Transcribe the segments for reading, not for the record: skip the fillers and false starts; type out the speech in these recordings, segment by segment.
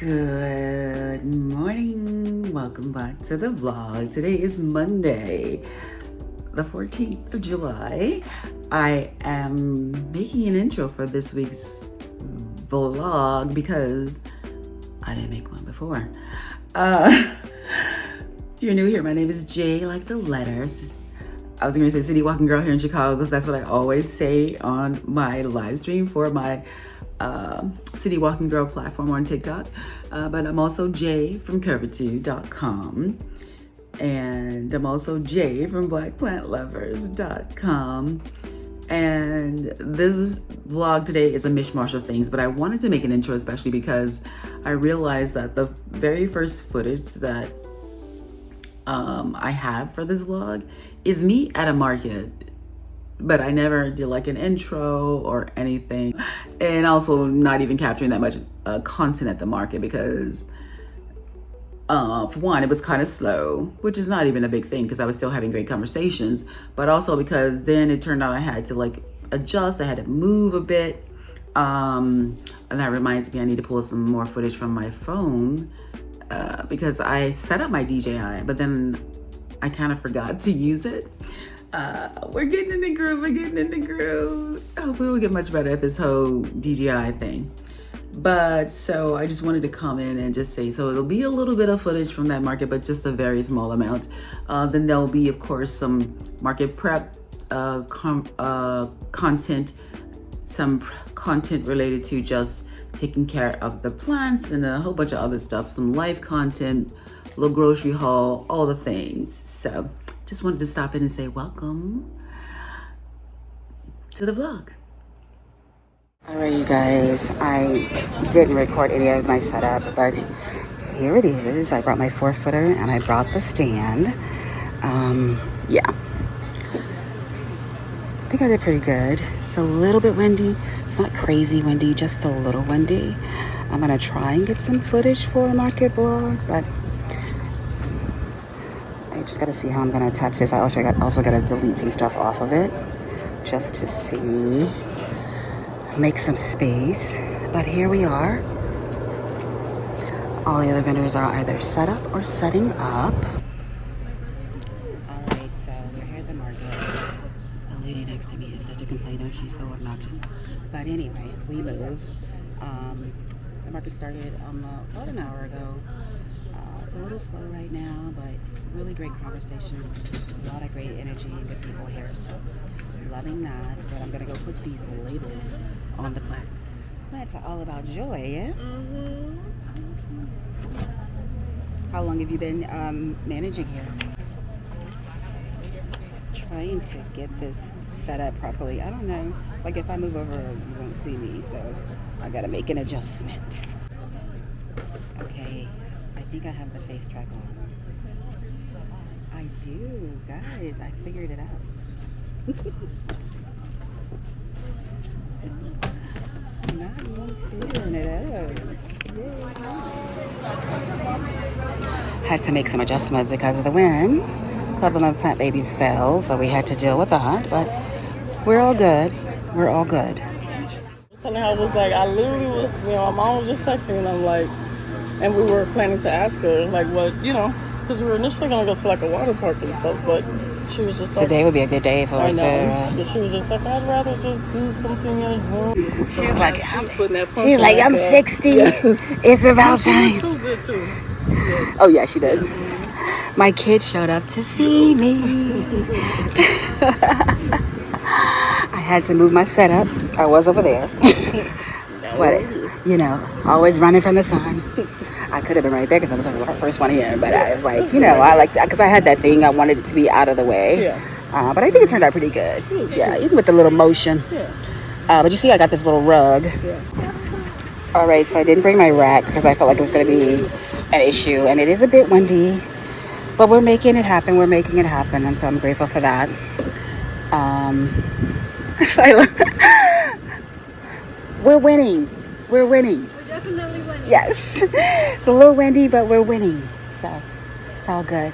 Good morning. Welcome back to the vlog. Today is Monday, the 14th of July. I am making an intro for this week's vlog because I didn't make one before. If you're new here, my name is Jay, like the letters. I was going to say City Walking Girl here in Chicago because that's what I always say on my live stream for my City Walking Girl platform on TikTok. But I'm also Jay from Curvitude.com. And I'm also Jay from BlackPlantLovers.com. And this vlog today is a mishmash of things, but I wanted to make an intro especially because I realized that the very first footage that I have for this vlog is me at a market, but I never did like an intro or anything, and also not even capturing that much content at the market because for one, it was kind of slow, which is not even a big thing because I was still having great conversations, but also because then it turned out I had to like adjust, I had to move a bit, and that reminds me I need to pull some more footage from my phone because I set up my DJI, but then I kind of forgot to use it. We're getting in the groove, Hopefully we'll get much better at this whole DJI thing. But so I just wanted to come in and just say, so it'll be a little bit of footage from that market, but just a very small amount. Then there'll be, of course, some market prep content, some content related to just taking care of the plants and a whole bunch of other stuff, some life content, little grocery haul, all the things. So just wanted to stop in and say welcome to the vlog. All right, you guys, I didn't record any of my setup, but here it is. I brought my 4-footer and I brought the stand. Yeah, I think I did pretty good. It's a little bit windy. It's not crazy windy, just a little windy. I'm gonna try and get some footage for a market vlog, but I just gotta see how I'm gonna attach this. I also gotta delete some stuff off of it just to see, make some space. But here we are. All the other vendors are either set up or setting up. All right, so we're here at the market. The lady next to me is such a complainer. She's so obnoxious. But anyway, we move. The market started about an hour ago. It's a little slow right now, but really great conversations, a lot of great energy and good people here. So loving that. But I'm gonna go put these labels on the plants. Plants are all about joy, yeah? Mm-hmm. How long have you been managing here? Trying to get this set up properly. I don't know. Like if I move over, you won't see me, so I gotta make an adjustment. Okay, I think I have the face track on. I do, guys. I figured it out. Not even figuring it out. Had to make some adjustments because of the wind. A couple of plant babies fell, so we had to deal with that. But we're all good. We're all good. I was telling her, I was like, I literally was, my mom was just texting, and I'm like, and we were planning to ask her, like, what, because we were initially going to go to, like, a water park and stuff, but she was just like... Today would be a good day for us to... But she was just like, I'd rather just do something at home. She was like, I'm 60. Yes. It's about time. She was good, too. Oh, yeah, she did. My kids showed up to see me. I had to move my setup. I was over there. But, always running from the sun. I could have been right there because I was the first one here. But I was like, I liked it because I had that thing. I wanted it to be out of the way. Yeah. But I think it turned out pretty good. Yeah, even with the little motion. Yeah. But you see, I got this little rug. Yeah. All right, so I didn't bring my rack because I felt like it was going to be an issue. And it is a bit windy. But we're making it happen. And so I'm grateful for that. We're winning. We're definitely winning. Yes. It's a little windy, but we're winning. So it's all good.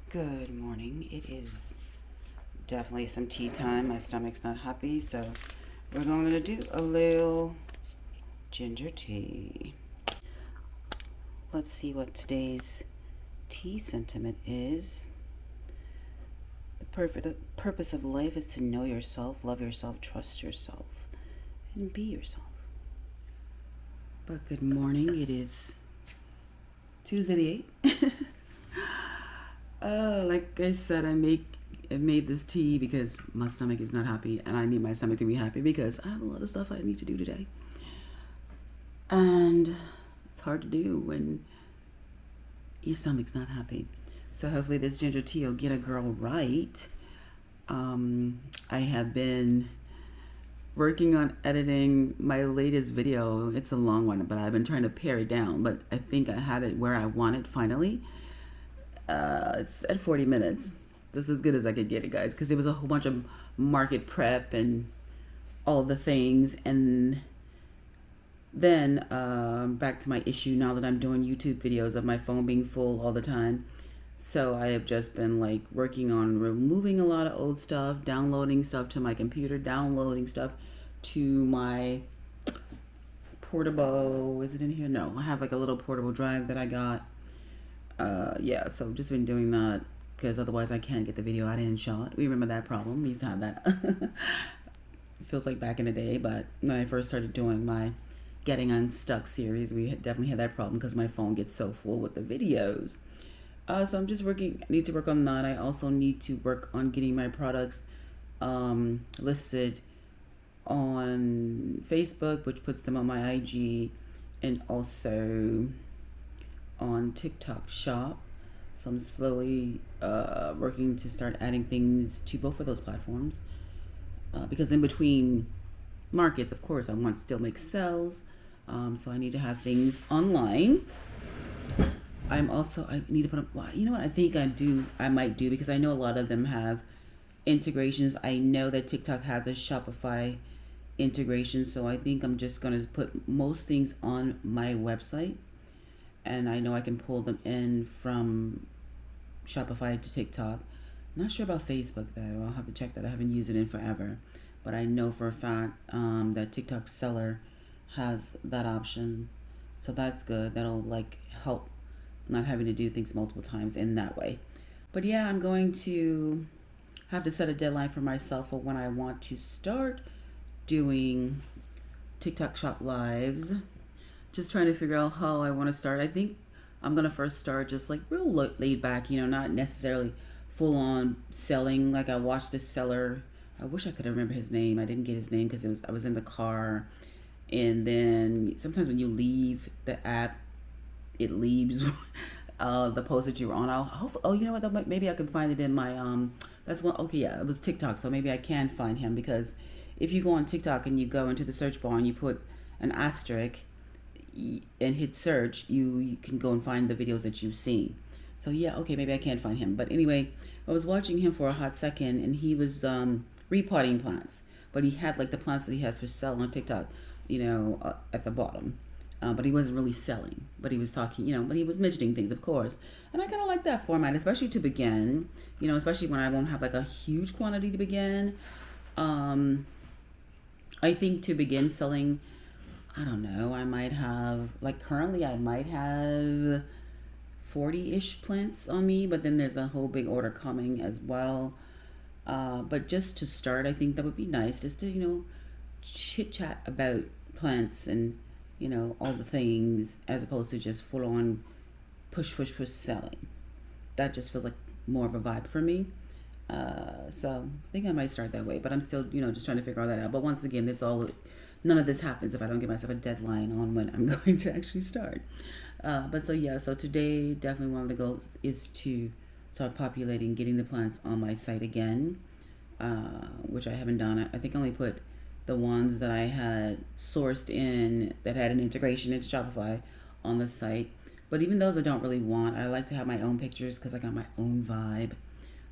Good morning. It is definitely some tea time. My stomach's not happy, so we're going to do a little ginger tea. Let's see what today's tea sentiment is. The purpose of life is to know yourself, love yourself, trust yourself, and be yourself. But good morning. It is Tuesday the 8th. Like I said, I made this tea because my stomach is not happy, and I need my stomach to be happy because I have a lot of stuff I need to do today. And it's hard to do when your stomach's not happy. So hopefully this ginger tea will get a girl right. I have been working on editing my latest video. It's a long one, but I've been trying to pare it down, but I think I have it where I want it finally. It's at 40 minutes. This is as good as I could get it, guys, because it was a whole bunch of market prep and all the things. And then back to my issue now that I'm doing YouTube videos of my phone being full all the time. So I have just been like working on removing a lot of old stuff, downloading stuff to my computer, downloading stuff to my portable, is it in here? No, I have like a little portable drive that I got. Yeah, so I've just been doing that because otherwise I can't get the video out in shot. We remember that problem. We used to have that. It feels like back in the day, but when I first started doing my Getting Unstuck series, we definitely had that problem because my phone gets so full with the videos. So I'm just I need to work on that. I also need to work on getting my products listed on Facebook, which puts them on my IG, and also on TikTok Shop. So I'm slowly working to start adding things to both of those platforms. Because in between markets, of course, I want to still make sales. So I need to have things online. I need to put up, well, you know what I think I might do, because I know a lot of them have integrations. I know that TikTok has a Shopify integration, so I think I'm just going to put most things on my website, and I know I can pull them in from Shopify to TikTok. Not sure about Facebook though. I'll have to check that. I haven't used it in forever, but I know for a fact that TikTok seller has that option, so that's good. That'll like help not having to do things multiple times in that way. But yeah, I'm going to have to set a deadline for myself for when I want to start doing TikTok shop lives. Just trying to figure out how I want to start. I think I'm going to first start just like real laid back, not necessarily full on selling. Like I watched this seller, I wish I could remember his name. I didn't get his name because I was in the car, and then sometimes when you leave the app, it leaves the post that you were on. You know what? Maybe I can find it in my That's one. Okay, yeah, it was TikTok, so maybe I can find him, because if you go on TikTok and you go into the search bar and you put an asterisk and hit search, you can go and find the videos that you've seen. So yeah, okay, maybe I can find him. But anyway, I was watching him for a hot second, and he was repotting plants, but he had like the plants that he has for sale on TikTok, at the bottom. But he wasn't really selling, but he was talking, but he was mentioning things, of course. And I kind of like that format, especially to begin, especially when I won't have like a huge quantity to begin. I think to begin selling, I don't know, I might have, like currently I might have 40-ish plants on me, but then there's a whole big order coming as well. But just to start, I think that would be nice, just to, chit chat about plants and all the things, as opposed to just full on push selling. That just feels like more of a vibe for me. So I think I might start that way, but I'm still, just trying to figure all that out. But once again, none of this happens if I don't give myself a deadline on when I'm going to actually start. So today, definitely one of the goals is to start populating, getting the plants on my site again, which I haven't done. I think I only put the ones that I had sourced in that had an integration into Shopify on the site. But even those I don't really want. I like to have my own pictures because I got my own vibe.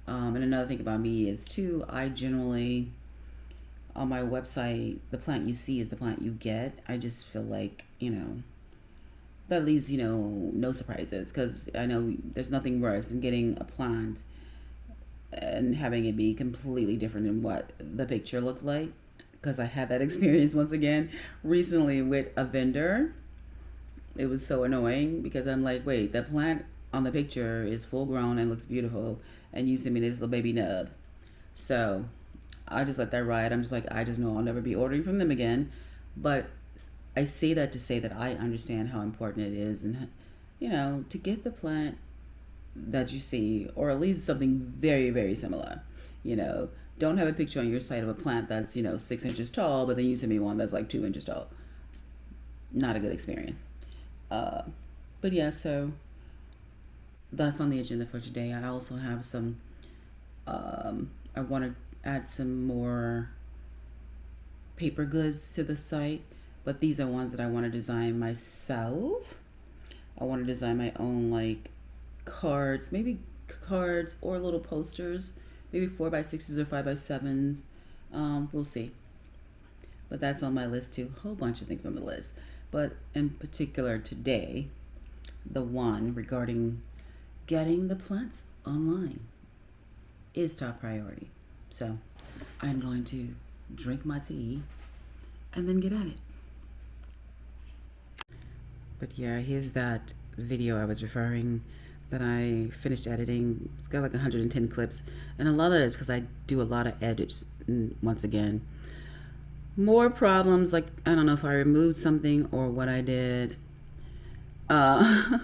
And another thing about me is too, I generally, on my website, the plant you see is the plant you get. I just feel like, that leaves, no surprises, because I know there's nothing worse than getting a plant and having it be completely different than what the picture looked like. because I had that experience once again recently with a vendor. It was so annoying because I'm like, wait, the plant on the picture is full grown and looks beautiful, and you sent me this little baby nub. So I just let that ride. I'm just like, I just know I'll never be ordering from them again. But I say that to say that I understand how important it is, and to get the plant that you see, or at least something very, very similar. You know, don't have a picture on your site of a plant that's 6 inches tall, but then you send me one that's like 2 inches tall. Not a good experience. But yeah, so that's on the agenda for today. I also have some. I want to add some more paper goods to the site, but these are ones that I want to design myself. I want to design my own, like, cards, maybe cards or little posters, maybe 4x6s or 5x7s. We'll see. But that's on my list too. A whole bunch of things on the list. But in particular today, the one regarding getting the plants online is top priority. So I'm going to drink my tea and then get at it. But yeah, here's that video I was referring that I finished editing. It's got like 110 clips, and a lot of it is because I do a lot of edits. Once again, more problems, like I don't know if I removed something or what I did, because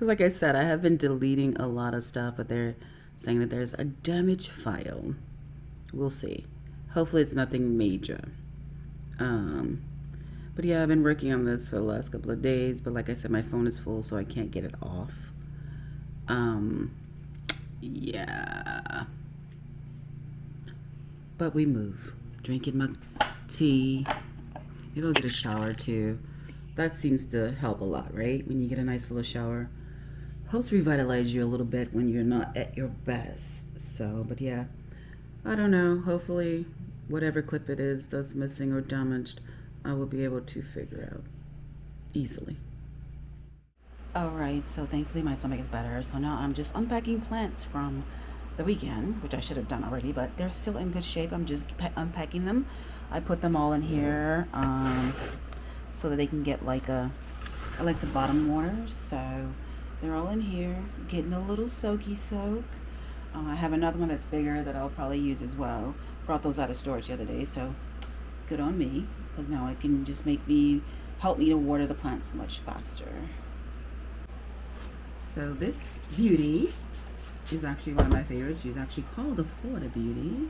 like I said, I have been deleting a lot of stuff, but they're saying that there's a damaged file. We'll see. Hopefully it's nothing major. But yeah, I've been working on this for the last couple of days, but like I said, my phone is full, so I can't get it off. Yeah. But we move. Drinking my tea. Maybe I'll get a shower too. That seems to help a lot, right? When you get a nice little shower. Helps revitalize you a little bit when you're not at your best. So, but yeah. I don't know. Hopefully, whatever clip it is that's missing or damaged, I will be able to figure out easily. Alright, so thankfully my stomach is better. So now I'm just unpacking plants from the weekend, which I should have done already, but they're still in good shape. I'm just unpacking them. I put them all in here so that they can get like I like to bottom water. So they're all in here, getting a little soaky soak. I have another one that's bigger that I'll probably use as well. Brought those out of storage the other day, so good on me, because now it can just help me to water the plants much faster. So this beauty is actually one of my favorites. She's actually called the Florida Beauty.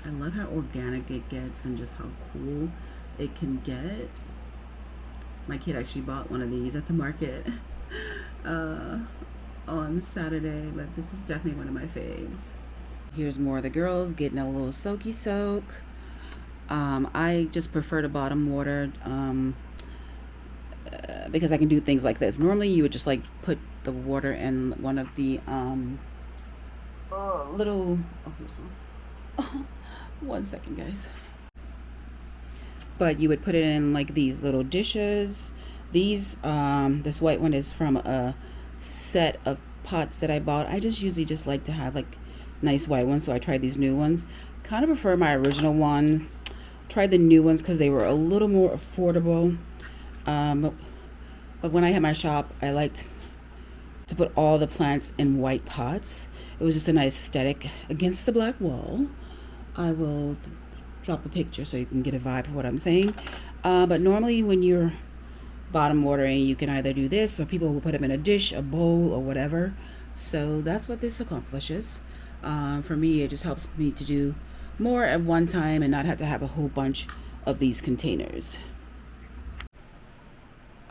I love how organic it gets and just how cool it can get. My kid actually bought one of these at the market on Saturday, but this is definitely one of my faves. Here's more of the girls getting a little soaky soak. I just prefer to bottom water because I can do things like this. Normally you would just like put the water in one of the little, here's one. One second, guys. But you would put it in like these little dishes. These this white one is from a set of pots that I bought. I just usually just like to have like nice white ones, so I tried these new ones. Kind of prefer my original one. Tried the new ones because they were a little more affordable. But when I had my shop, I liked to put all the plants in white pots. It was just a nice aesthetic against the black wall. I will drop a picture so you can get a vibe of what I'm saying. But normally when you're bottom watering, you can either do this, or people will put them in a dish, a bowl, or whatever. So that's what this accomplishes. For me, it just helps me to do more at one time and not have to have a whole bunch of these containers.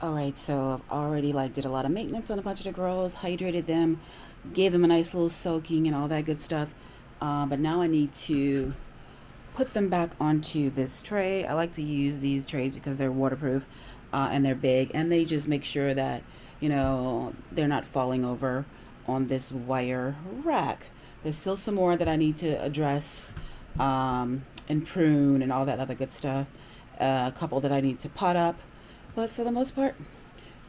Alright, so I've already did a lot of maintenance on a bunch of the girls, hydrated them, gave them a nice little soaking and all that good stuff. But now I need to put them back onto this tray. I like to use these trays because they're waterproof and they're big, and they just make sure that they're not falling over on this wire rack. There's still some more that I need to address and prune and all that other good stuff. A couple that I need to pot up, but for the most part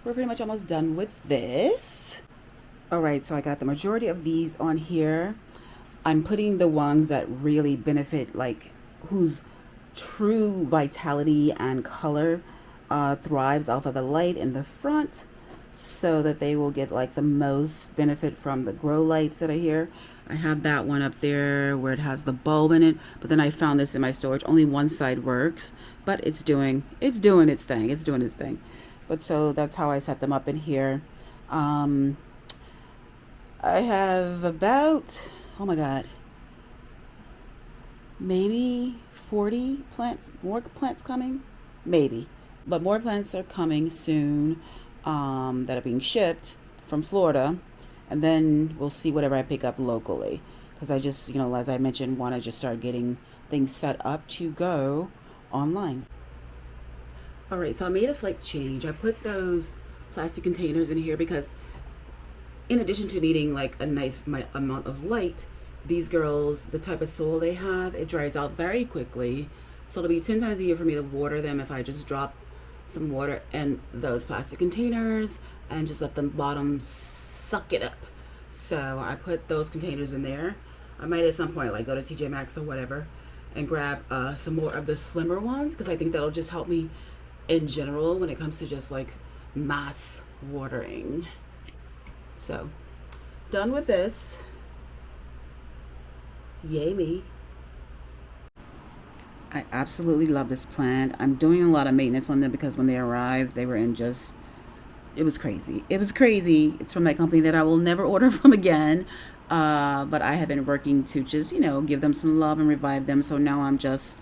we're pretty much almost done with this. Alright, so I got the majority of these on here. I'm putting the ones that really benefit, like whose true vitality and color thrives off of the light in the front, so that they will get like the most benefit from the grow lights that are here. I have that one up there where it has the bulb in it, but then I found this in my storage. Only one side works, but it's doing its thing. It's doing its thing. But so that's how I set them up in here. I have about, oh my god, maybe 40 plants, more plants coming, maybe, but more plants are coming soon, that are being shipped from Florida, and then we'll see whatever I pick up locally, because I just, as I mentioned, want to just start getting things set up to go online. All right, so I made a slight change. I put those plastic containers in here because, in addition to needing like a nice amount of light, these girls, the type of soil they have, it dries out very quickly. So it'll be 10 times easier for me to water them if I just drop some water in those plastic containers and just let the bottom suck it up. So I put those containers in there. I might at some point like go to TJ Maxx or whatever and grab some more of the slimmer ones, because I think that'll just help me in general when it comes to just like mass watering. So done with this. Yay me. I absolutely love this plant. I'm doing a lot of maintenance on them because when they arrived, they were in just, it was crazy. It was crazy. It's from that company that I will never order from again. But I have been working to just, give them some love and revive them. So now I'm just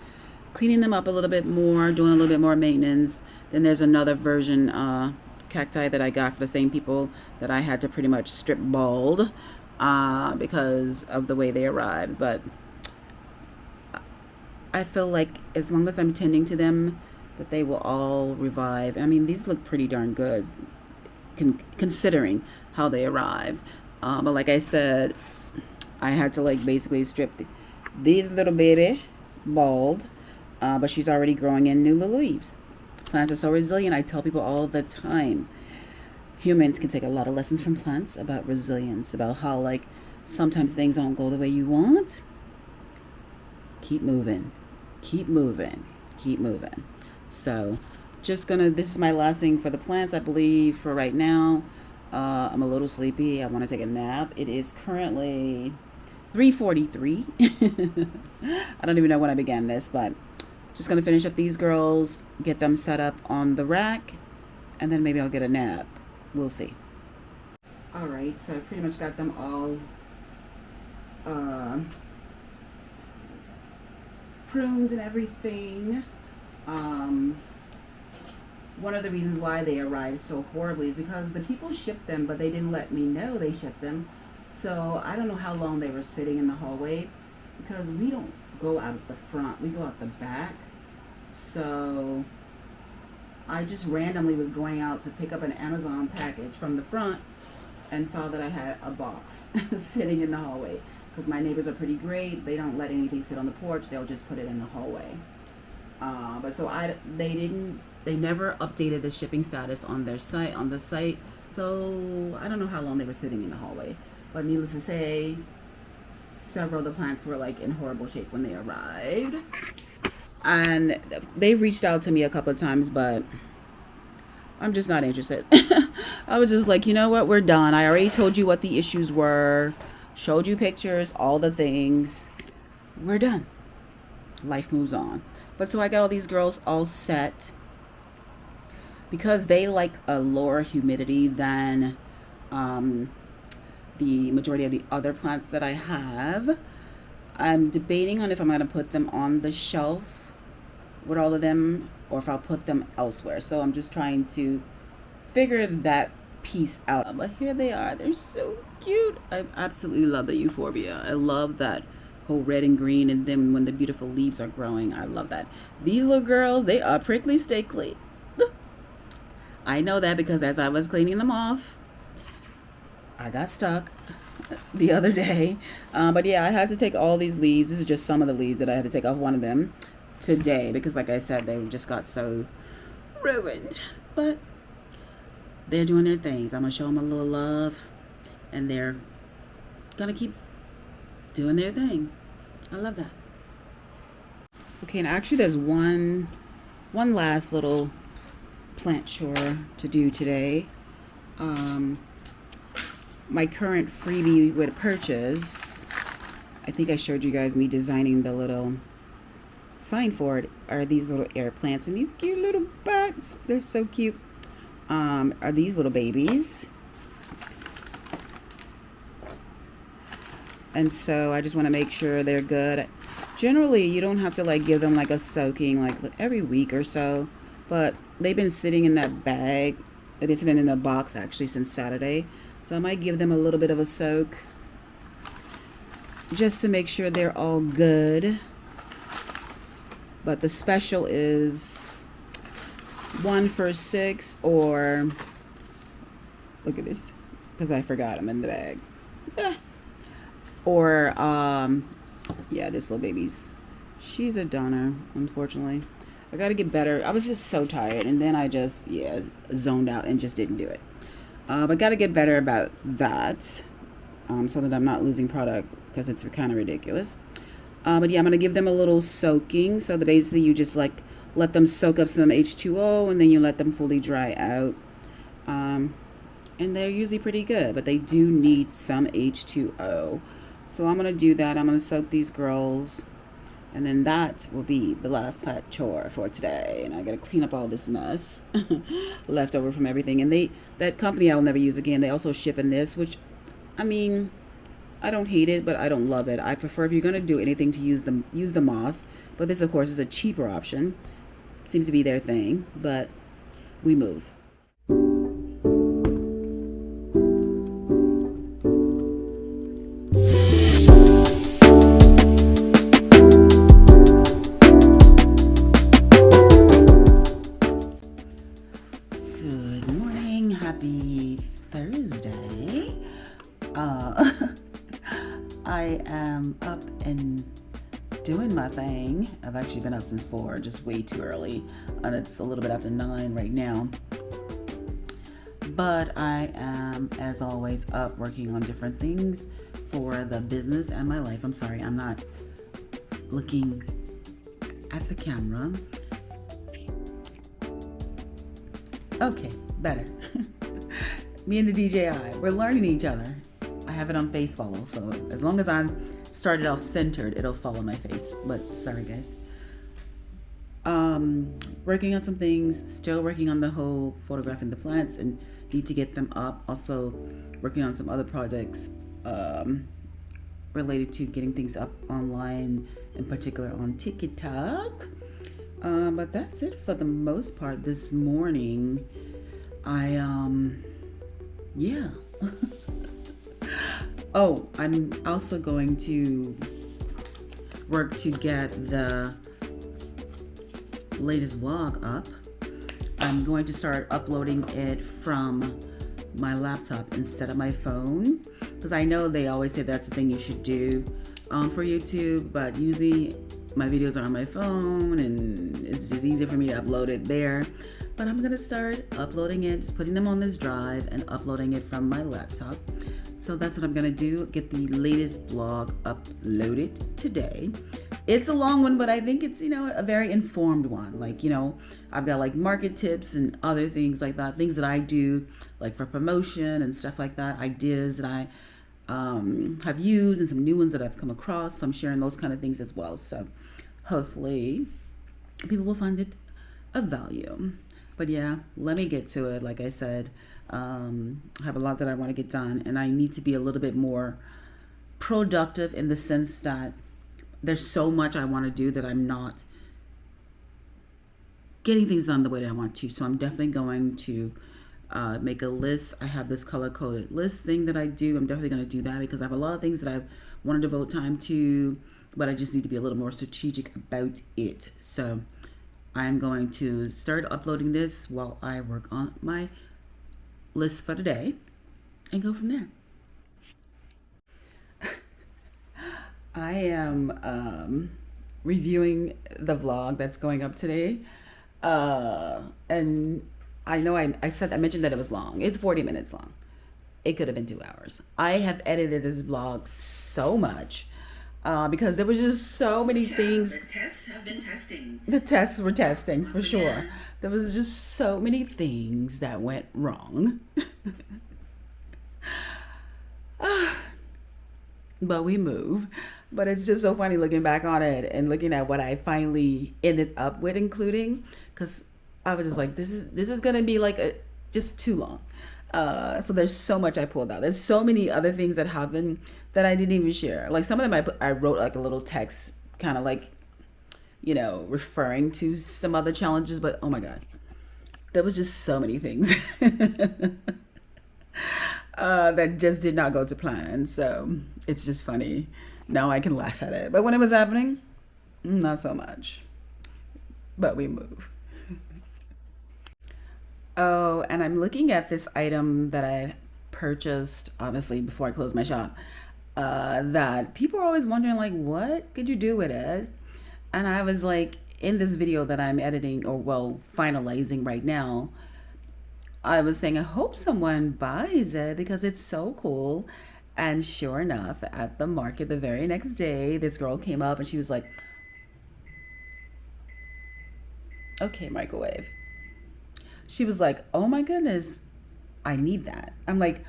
cleaning them up a little bit more, doing a little bit more maintenance. Then there's another version, cacti that I got for the same people that I had to pretty much strip bald because of the way they arrived. But I feel like as long as I'm tending to them, that they will all revive. I mean, these look pretty darn good considering how they arrived. But like I said, I had to like basically strip these little baby bald, but she's already growing in new little leaves. Plants are so resilient. I tell people all the time, humans can take a lot of lessons from plants about resilience, about how like sometimes things don't go the way you want. Keep moving, keep moving, keep moving. So just this is my last thing for the plants, I believe, for right now. I'm a little sleepy. I want to take a nap. It is currently 3:43. I don't even know when I began this, but just going to finish up these girls, get them set up on the rack, and then maybe I'll get a nap. We'll see. All right, so I pretty much got them all pruned and everything. One of the reasons why they arrived so horribly is because the people shipped them, but they didn't let me know they shipped them. So I don't know how long they were sitting in the hallway, because we don't go out the front, we go out the back. So I just randomly was going out to pick up an Amazon package from the front and saw that I had a box sitting in the hallway, because my neighbors are pretty great. They don't let anything sit on the porch, they'll just put it in the hallway. But so they never updated the shipping status on the site. So I don't know how long they were sitting in the hallway, but needless to say, several of the plants were like in horrible shape when they arrived. And they've reached out to me a couple of times, but I'm just not interested. I was just like, you know what, we're done. I already told you what the issues were, showed you pictures, all the things. We're done. Life moves on. But so I got all these girls all set, because they like a lower humidity than the majority of the other plants that I have. I'm debating on if I'm going to put them on the shelf with all of them, or if I'll put them elsewhere. So I'm just trying to figure that piece out. But here they are. They're so cute. I absolutely love the euphorbia. I love that whole red and green, and then when the beautiful leaves are growing, I love that. These little girls, they are prickly stickly. I know that because as I was cleaning them off, I got stuck the other day. But yeah, I had to take all these leaves. This is just some of the leaves that I had to take off one of them today, because like I said, they just got so ruined. But they're doing their things. I'm going to show them a little love, and they're going to keep doing their thing. I love that. Okay, and actually there's one last little plant chore to do today. My current freebie with a purchase, I think I showed you guys me designing the little sign for it, are these little air plants and these cute little bugs. They're so cute. Are these little babies. And so I just want to make sure they're good. Generally, you don't have to like give them like a soaking like every week or so, but they've been sitting in that bag. They've been sitting in the box actually since Saturday. So I might give them a little bit of a soak just to make sure they're all good. But the special is 1 for $6, or look at this, because I forgot them in the bag. Or yeah, this little baby's, she's a donor, unfortunately. I gotta get better. I was just so tired, and then I just zoned out and just didn't do it. I gotta get better about that, so that I'm not losing product, because it's kind of ridiculous. But yeah, I'm gonna give them a little soaking. So basically you just like let them soak up some H2O, and then you let them fully dry out. And they're usually pretty good, but they do need some H2O. So I'm gonna do that. I'm gonna soak these girls, and then that will be the last pet chore for today. And I gotta clean up all this mess left over from everything. And that company I will never use again. They also ship in this, which, I mean, I don't hate it, but I don't love it. I prefer, if you're gonna do anything, to use the moss. But this, of course, is a cheaper option. Seems to be their thing, but we move. Good morning, happy Thursday. I am up and doing my thing. I've actually been up since 4, just way too early, and it's a little bit after 9 right now. But I am, as always, up working on different things for the business and my life. I'm sorry, I'm not looking at the camera. Okay, better. Me and the DJI, we're learning each other. I have it on face follow, so as long as I'm started off centered, it'll follow my face. But sorry, guys. Working on some things, still working on the whole photographing the plants, and need to get them up. Also working on some other projects related to getting things up online, in particular on TikTok. But that's it for the most part this morning. Yeah. Oh, I'm also going to work to get the latest vlog up. I'm going to start uploading it from my laptop instead of my phone, because I know they always say that's the thing you should do for YouTube, but usually my videos are on my phone and it's just easier for me to upload it there. But I'm gonna start uploading it, just putting them on this drive and uploading it from my laptop. So that's what I'm gonna do, get the latest blog uploaded today. It's a long one, but I think it's, a very informed one. Like, I've got like market tips and other things like that, things that I do like for promotion and stuff like that, ideas that I have used, and some new ones that I've come across. So I'm sharing those kind of things as well. So hopefully people will find it of value. But yeah, let me get to it. Like I said, I have a lot that I want to get done, and I need to be a little bit more productive in the sense that there's so much I want to do that I'm not getting things done the way that I want to. So I'm definitely going to make a list. I have this color-coded list thing that I do. I'm definitely going to do that because I have a lot of things that I want to devote time to, but I just need to be a little more strategic about it. So I'm going to start uploading this while I work on my list for today and go from there. I am reviewing the vlog that's going up today. And I know I mentioned that it was long. It's 40 minutes long. It could have been 2 hours. I have edited this vlog so much. because there was just so many things. The tests have been testing. The tests were testing for sure. There was just so many things that went wrong. But we move. But it's just so funny looking back on it and looking at what I finally ended up with including, because I was just like, this is gonna be like just too long. So there's so much I pulled out. There's so many other things that happened that I didn't even share. Like some of them I wrote like a little text, kind of like, referring to some other challenges. But oh my god, there was just so many things that just did not go to plan. So it's just funny. Now I can laugh at it. But when it was happening, not so much. But we move. Oh, and I'm looking at this item that I purchased, obviously, before I closed my shop. That people are always wondering, like, what could you do with it? And I was like, in this video that I'm editing, or well, finalizing right now, I was saying, I hope someone buys it because it's so cool. And sure enough, at the market the very next day, this girl came up and she was like, okay, microwave. She was like, oh my goodness, I need that. I'm like,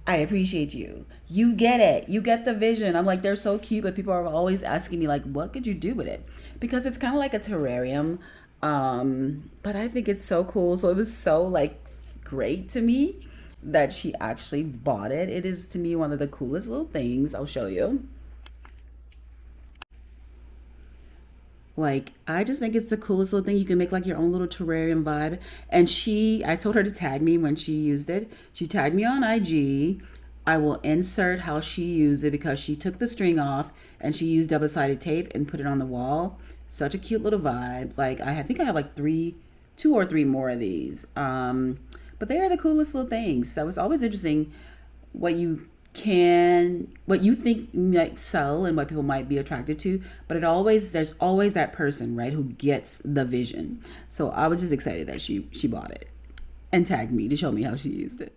I appreciate you. You get it. You get the vision. I'm like, they're so cute, but people are always asking me, like, what could you do with it? Because it's kind of like a terrarium. But I think it's so cool. So it was so, like, great to me that she actually bought it. It is, to me, one of the coolest little things. I'll show you. Like, I just think it's the coolest little thing. You can make like your own little terrarium vibe. And I told her to tag me when she used it. She tagged me on IG. I will insert how she used it because she took the string off and she used double-sided tape and put it on the wall. Such a cute little vibe. Like, think I have like two or three more of these. But they are the coolest little things. So it's always interesting what you think might sell and what people might be attracted to, but there's always that person, right, who gets the vision. So I was just excited that she bought it and tagged me to show me how she used it.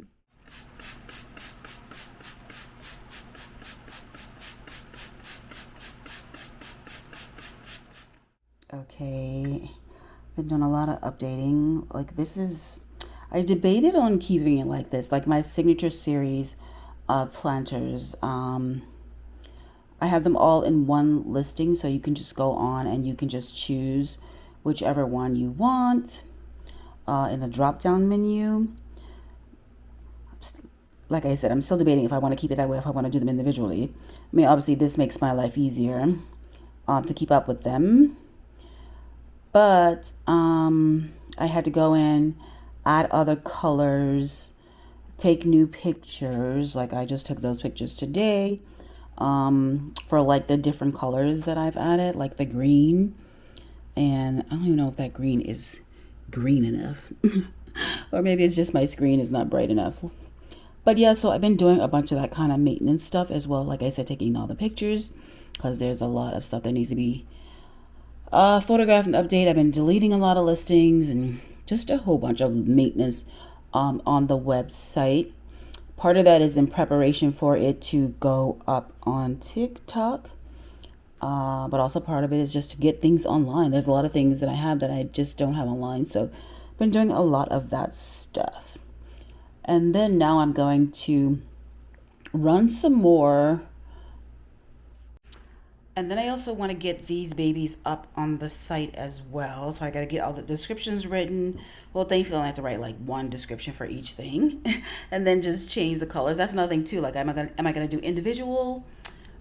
Okay, been doing a lot of updating. Like, I debated on keeping it like this, like my signature series planters. I have them all in one listing, so you can just go on and you can just choose whichever one you want in the drop down menu. Like I said, I'm still debating if I want to keep it that way, if I want to do them individually. I mean, obviously this makes my life easier to keep up with them. But I had to go in, add other colors, take new pictures. Like I just took those pictures today for like the different colors that I've added, like the green. And I don't even know if that green is green enough. Or maybe it's just my screen is not bright enough. But yeah, so I've been doing a bunch of that kind of maintenance stuff as well. Like I said, taking all the pictures because there's a lot of stuff that needs to be photographed and updated. I've been deleting a lot of listings and just a whole bunch of maintenance on the website. Part of that is in preparation for it to go up on TikTok. But also part of it is just to get things online. There's a lot of things that I have that I just don't have online. So I've been doing a lot of that stuff. And then now I'm going to run some more. And then I also want to get these babies up on the site as well. So I got to get all the descriptions written. Well, thankfully I only have to write like one description for each thing. And then just change the colors. That's another thing too. Like, am I gonna do individual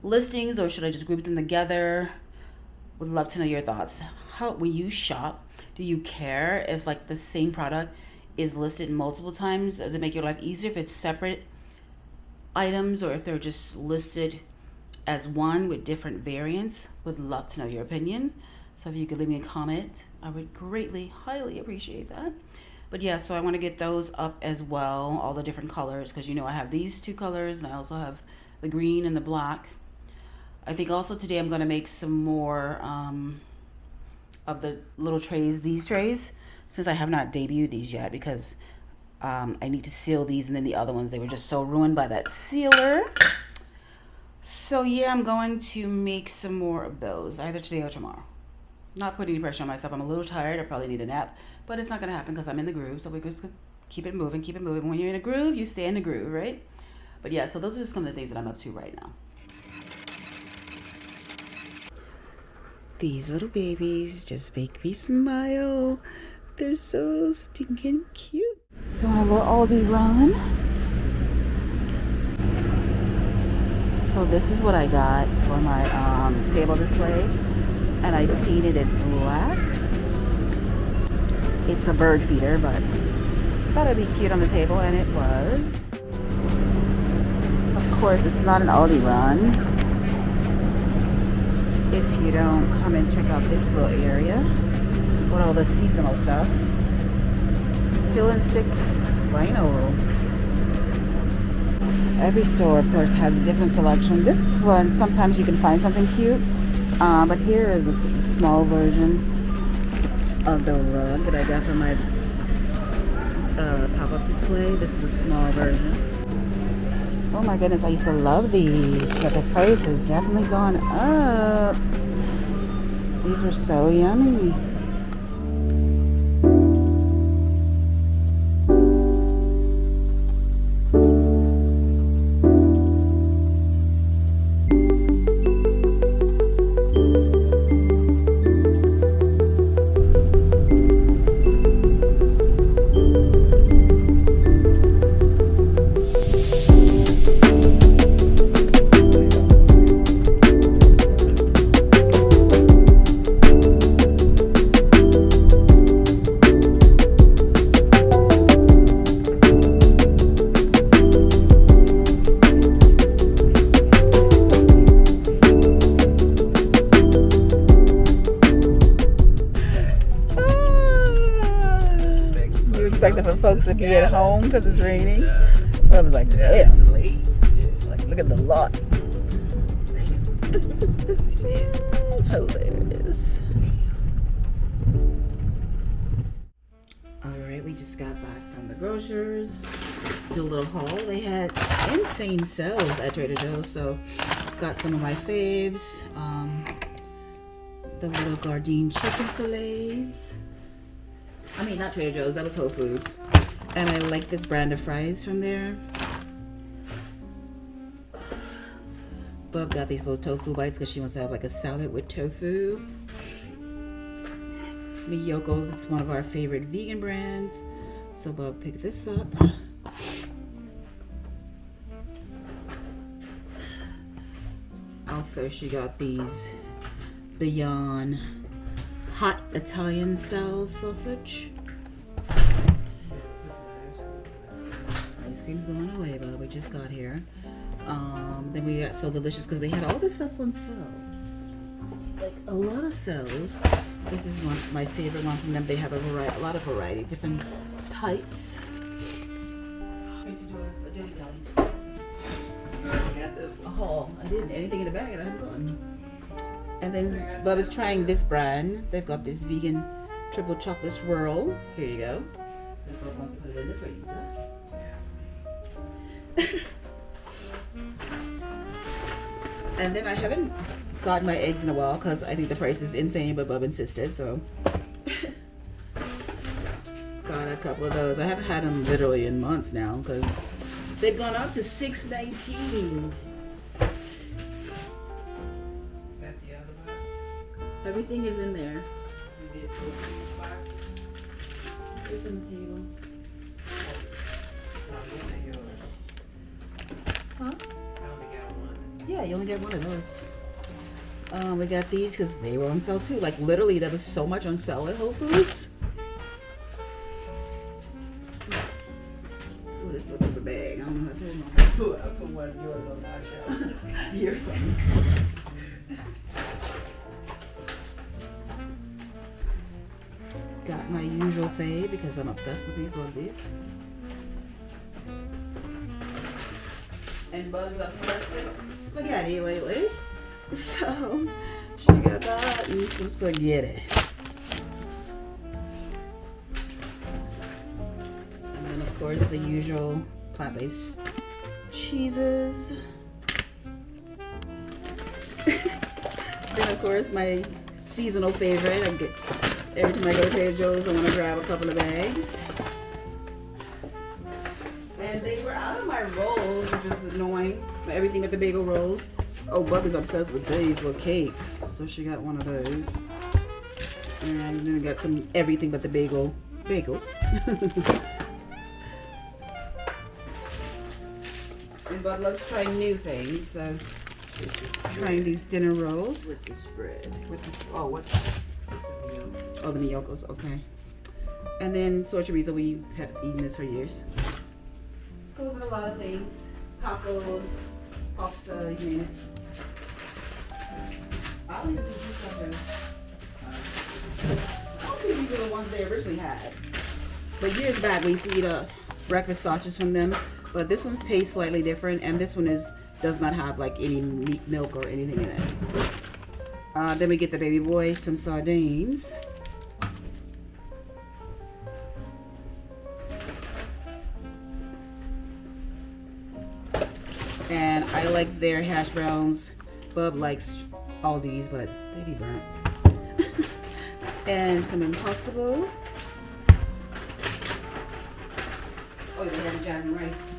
listings or should I just group them together? Would love to know your thoughts. When you shop, do you care if like the same product is listed multiple times? Does it make your life easier if it's separate items or if they're just listed as one with different variants? Would love to know your opinion. So if you could leave me a comment, I would greatly, highly appreciate that. But yeah, so I want to get those up as well, all the different colors, because you know I have these two colors and I also have the green and the black. I think also today I'm going to make some more of the little trays, these trays, since I have not debuted these yet because I need to seal these, and then the other ones, they were just so ruined by that sealer. So yeah, I'm going to make some more of those either today or tomorrow. Not putting any pressure on myself. I'm a little tired. I probably need a nap, but it's not gonna happen because I'm in the groove. So we're just gonna keep it moving, keep it moving. When you're in a groove, you stay in the groove, right? But yeah, so those are just some of the things that I'm up to right now. These little babies just make me smile. They're so stinking cute. Doing a little Aldi run. So this is what I got for my table display, and I painted it black. It's a bird feeder, but I thought it'd be cute on the table, and it was. Of course, it's not an Aldi run if you don't come and check out this little area with all the seasonal stuff. Peel and stick vinyl. Every store, of course, has a different selection. This one, sometimes you can find something cute, but here is the small version of the rug that I got from my pop-up display. This is a small version. Oh my goodness, I used to love these, but the price has definitely gone up. These were so yummy. Expecting for folks to be at home because it's raining. I was like, damn. Like, look at the lot. Hilarious. Alright, we just got back from the grocers. Do a little haul. They had insane sales at Trader Joe's, so got some of my faves. The little Gardein chicken fillets. I mean, not Trader Joe's, that was Whole Foods. And I like this brand of fries from there. Bub got these little tofu bites because she wants to have like a salad with tofu. Miyoko's, it's one of our favorite vegan brands. So Bub picked this up. Also, she got these Beyond hot Italian style sausage. Ice cream's going away, but we just got here. Then we got So Delicious because they had all this stuff on sale. Like a lot of sales. This is my favorite one from them. They have a lot of variety, different types. I'm going to do a dilly dally. I got a haul. I didn't. Anything in the bag and I'm gone. And then Bub is trying this brand. They've got this vegan triple chocolate swirl. Here you go. Bub wants to put it in the freezer. And then I haven't got my eggs in a while because I think the price is insane, but Bub insisted, so got a couple of those. I haven't had them literally in months now because they've gone up to $6.19. Everything is in there. It's on the table. Huh? Yeah, you only get one of those. We got these because they were on sale too. Like literally, there was so much on sale at Whole Foods. Oh, this looks like a bag. I don't know how to say it. I put one of yours on my shelf. You're funny. Got my usual fave because I'm obsessed with these. Love these. And Bub's obsessed with spaghetti lately. So she got that and some spaghetti. And then of course the usual plant-based cheeses. course, my seasonal favorite. Every time I go to Trader Joe's, I want to grab a couple of bags. And they were out of my rolls, which is annoying. Everything but the bagel rolls. Oh, Bub is obsessed with these little cakes, so she got one of those. And then I got some everything but the bagels. And Bub loves trying new things, so she's trying these dinner rolls. With the spread. Oh, what's that? Oh, the Miyokos, okay. And then soy chorizo, we have eaten this for years. Goes in a lot of things. Tacos, pasta, you name it. I don't even think these are I don't think these are the ones they originally had. But years back, we used to eat breakfast sausages from them. But this one tastes slightly different, and this one does not have like any meat, milk, or anything in it. Then we get the baby boy some sardines. And I like their hash browns. Bub likes all these, but they be burnt. And some Impossible. Oh, they have jasmine rice.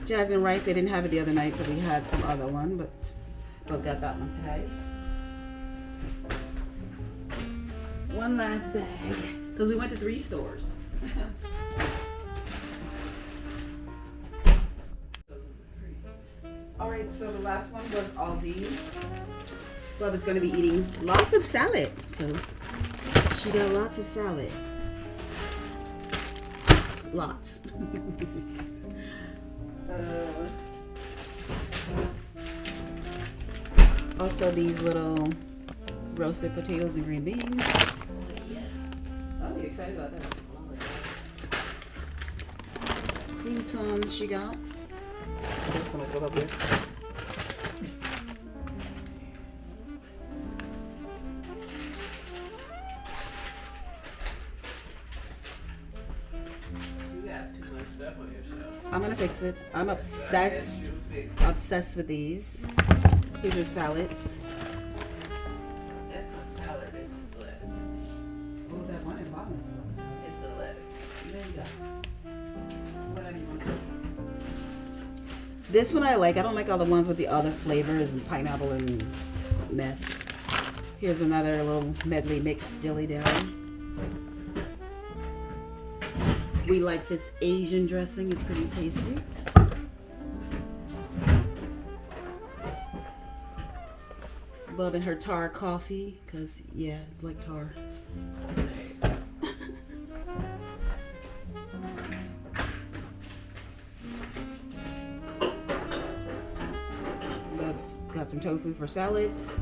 Jasmine rice, they didn't have it the other night, so we had some other one, but Bub got that one today. One last bag, because we went to 3 stores. Alright, so the last one was Aldi. Bub is going to be eating lots of salad, so she got lots of salad. Lots. Also these little roasted potatoes and green beans. Oh, you're excited about that. Croutons she got. There's some myself up here. I'm gonna fix it. I'm obsessed with these. Here's your salads. That's not salad, that's just lettuce. Oh, that one in the bottom is lettuce. It's a lettuce. There you go. Whatever you want to do. This one I like. I don't like all the ones with the other flavors and pineapple and mess. Here's another little medley mix dilly dally. We like this Asian dressing. It's pretty tasty. Bub and her tar coffee, because yeah, it's like tar. Bub's got some tofu for salads.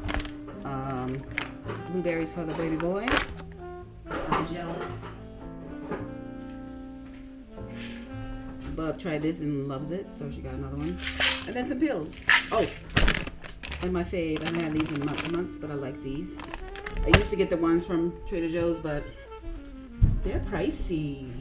Blueberries for the baby boy. I'm jealous. Bub tried this and loves it, so she got another one. And then some pills. Oh, and my fave. I haven't had these in months, but I like these. I used to get the ones from Trader Joe's, but they're pricey.